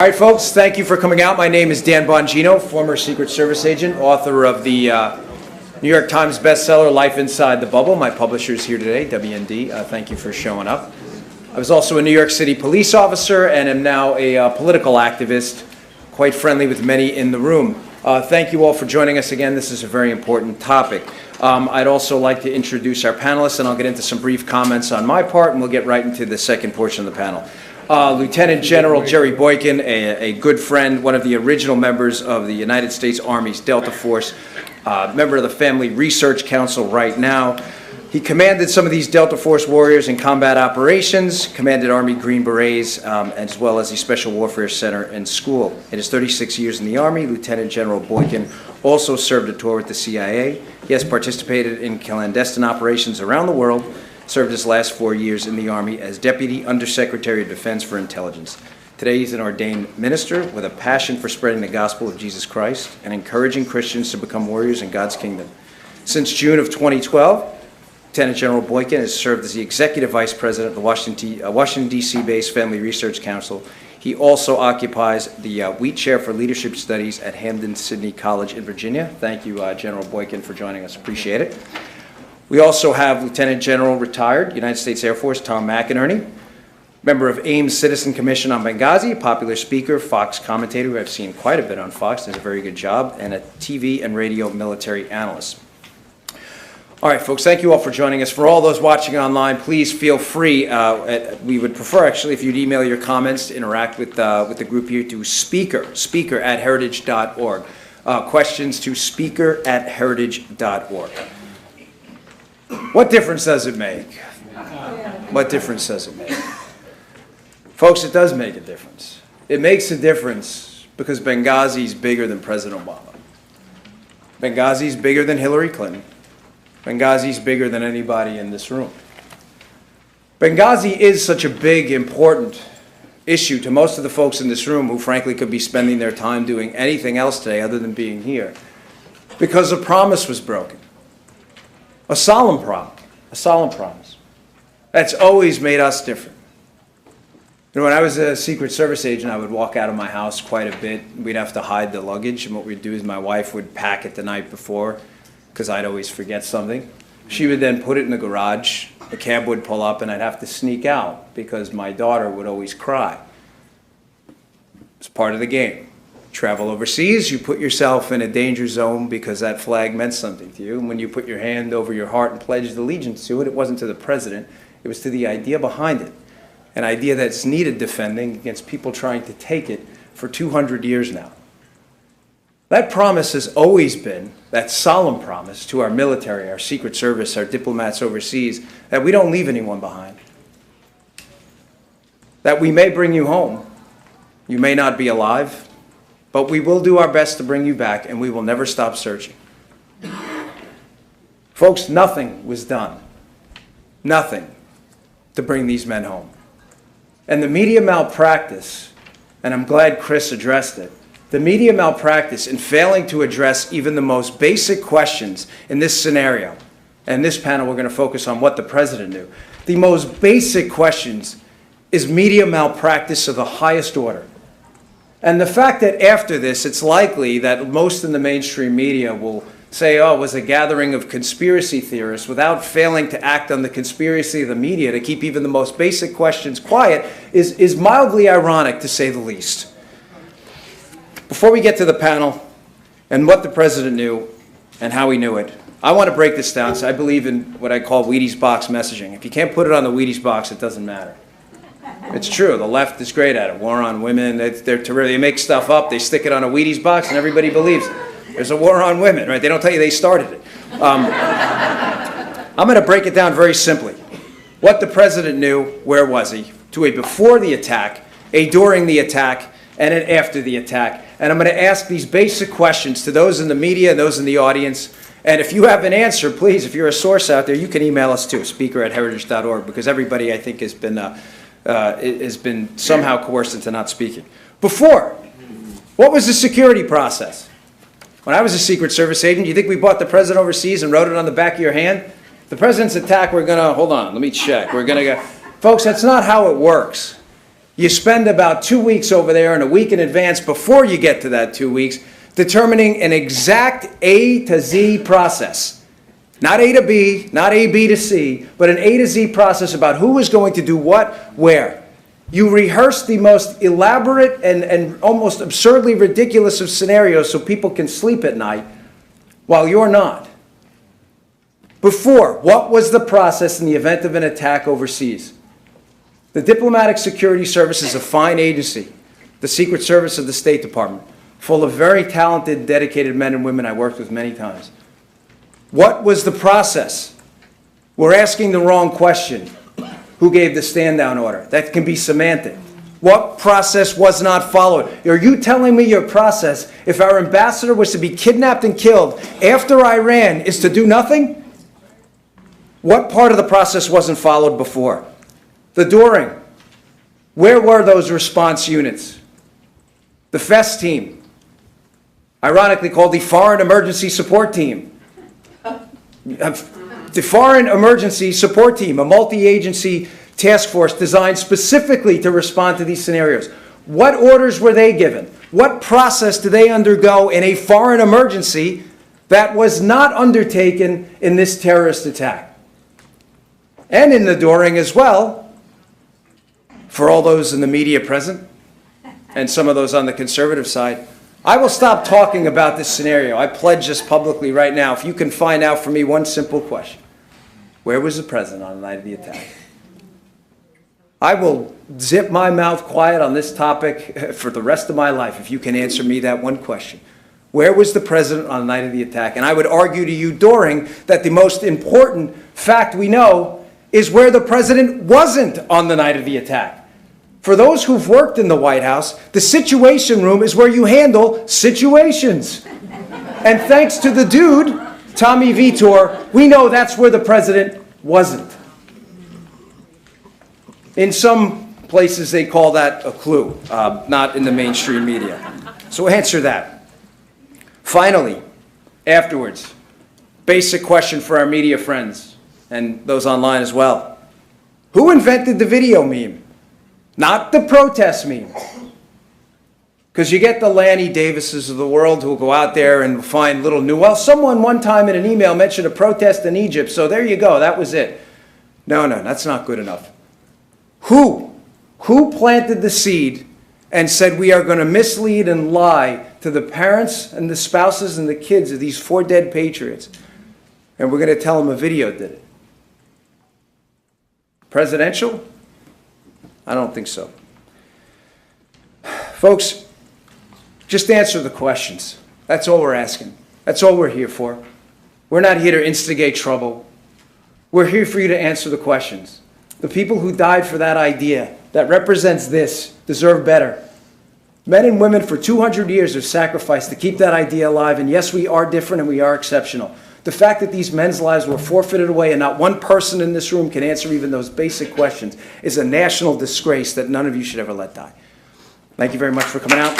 All right, folks, thank you for coming out. My name is Dan Bongino, former Secret Service agent, author of the New York Times bestseller, Life Inside the Bubble. My publisher is here today, WND. Thank you for showing up. I was also a New York City police officer and am now a political activist, quite friendly with many in the room. Thank you all for joining us again. This is a very important topic. I'd also like to introduce our panelists, and I'll get into some brief comments on my part, and we'll get right into the second portion of the panel. Lieutenant General Jerry Boykin, a good friend, one of the original members of the United States Army's Delta Force, member of the Family Research Council right now. He commanded some of these Delta Force warriors in combat operations, commanded Army Green Berets, as well as the Special Warfare Center and School. In his 36 years in the Army, Lieutenant General Boykin also served a tour with the CIA. He has participated in clandestine operations around the world, served his last 4 years in the Army as Deputy Undersecretary of Defense for Intelligence. Today he's an ordained minister with a passion for spreading the gospel of Jesus Christ and encouraging Christians to become warriors in God's kingdom. Since June of 2012, Lieutenant General Boykin has served as the Executive Vice President of the Washington, D.C.-based Family Research Council. He also occupies the Wheat Chair for Leadership Studies at Hampden-Sydney College in Virginia. Thank you, General Boykin, for joining us. Appreciate it. We also have Lieutenant General retired United States Air Force Tom McInerney, member of AIM's Citizen Commission on Benghazi, popular speaker, Fox commentator who I've seen quite a bit on Fox, does a very good job, and a TV and radio military analyst. All right, folks, thank you all for joining us. For all those watching online, please feel free. We would prefer, actually, if you'd email your comments to interact with the group here to speaker@heritage.org. Questions to speaker@heritage.org. What difference does it make? What difference does it make? Folks, it does make a difference. It makes a difference because Benghazi is bigger than President Obama. Benghazi is bigger than Hillary Clinton. Benghazi is bigger than anybody in this room. Benghazi is such a big, important issue to most of the folks in this room who frankly could be spending their time doing anything else today other than being here because a promise was broken. A solemn promise. That's always made us different. You know, when I was a Secret Service agent, I would walk out of my house quite a bit. We'd have to hide the luggage, and what we'd do is my wife would pack it the night before, because I'd always forget something. She would then put it in the garage, the cab would pull up, and I'd have to sneak out, because my daughter would always cry. It's part of the game. Travel overseas, you put yourself in a danger zone because that flag meant something to you. And when you put your hand over your heart and pledged allegiance to it, it wasn't to the president, it was to the idea behind it. An idea that's needed defending against people trying to take it for 200 years now. That promise has always been, that solemn promise to our military, our Secret Service, our diplomats overseas, that we don't leave anyone behind. That we may bring you home. You may not be alive, but we will do our best to bring you back, and we will never stop searching. Folks, nothing was done. Nothing to bring these men home. And the media malpractice, and I'm glad Chris addressed it, the media malpractice in failing to address even the most basic questions in this scenario, and in this panel we're going to focus on what the president knew. The most basic questions is media malpractice of the highest order. And the fact that after this, it's likely that most in the mainstream media will say, oh, it was a gathering of conspiracy theorists, without failing to act on the conspiracy of the media to keep even the most basic questions quiet, is mildly ironic, to say the least. Before we get to the panel and what the president knew and how he knew it, I want to break this down. So I believe in what I call Wheaties box messaging. If you can't put it on the Wheaties box, it doesn't matter. It's true. The left is great at it. War on women. They're terrific. They make stuff up. They stick it on a Wheaties box, and everybody believes it. There's a war on women, right? They don't tell you they started it. I'm going to break it down very simply. What the president knew, where was he, to a before the attack, a during the attack, and an after the attack. And I'm going to ask these basic questions to those in the media and those in the audience. And if you have an answer, please, if you're a source out there, you can email us too, speaker@heritage.org, because everybody, I think, has been somehow coerced into not speaking. Before, what was the security process? When I was a Secret Service agent, you think we bought the president overseas and wrote it on the back of your hand? The president's attack, we're going to, hold on, let me check. We're going to go, folks, that's not how it works. You spend about 2 weeks over there and a week in advance before you get to that 2 weeks determining an exact A to Z process. Not A to B, not A, B to C, but an A to Z process about who is going to do what, where. You rehearse the most elaborate and almost absurdly ridiculous of scenarios so people can sleep at night while you're not. Before, what was the process in the event of an attack overseas? The Diplomatic Security Service is a fine agency, the Secret Service of the State Department, full of very talented, dedicated men and women I worked with many times. What was the process? We're asking the wrong question. Who gave the stand-down order? That can be semantic. What process was not followed? Are you telling me your process, if our ambassador was to be kidnapped and killed after Iran, is to do nothing? What part of the process wasn't followed before? The during. Where were those response units? The FES team, ironically called the Foreign Emergency Support Team. The Foreign Emergency Support Team, a multi-agency task force designed specifically to respond to these scenarios. What orders were they given? What process do they undergo in a foreign emergency that was not undertaken in this terrorist attack? And in the during as well, for all those in the media present, and some of those on the conservative side, I will stop talking about this scenario. I pledge this publicly right now. If you can find out for me one simple question. Where was the president on the night of the attack? I will zip my mouth quiet on this topic for the rest of my life if you can answer me that one question. Where was the president on the night of the attack? And I would argue to you during that the most important fact we know is where the president wasn't on the night of the attack. For those who've worked in the White House, the Situation Room is where you handle situations. And thanks to the dude, Tommy Vitor, we know that's where the president wasn't. In some places they call that a clue, not in the mainstream media. So answer that. Finally, afterwards, basic question for our media friends and those online as well. Who invented the video meme? Not the protest meme. Because you get the Lanny Davises of the world who will go out there and find little new, well, someone one time in an email mentioned a protest in Egypt, so there you go, that was it. No, that's not good enough. Who planted the seed and said we are going to mislead and lie to the parents and the spouses and the kids of these 4 dead patriots, and we're going to tell them a video did it? Presidential? I don't think so. Folks, just answer the questions. That's all we're asking. That's all we're here for. We're not here to instigate trouble. We're here for you to answer the questions. The people who died for that idea that represents this deserve better. Men and women for 200 years have sacrificed to keep that idea alive, and yes, we are different and we are exceptional. The fact that these men's lives were forfeited away and not one person in this room can answer even those basic questions is a national disgrace that none of you should ever let die. Thank you very much for coming out.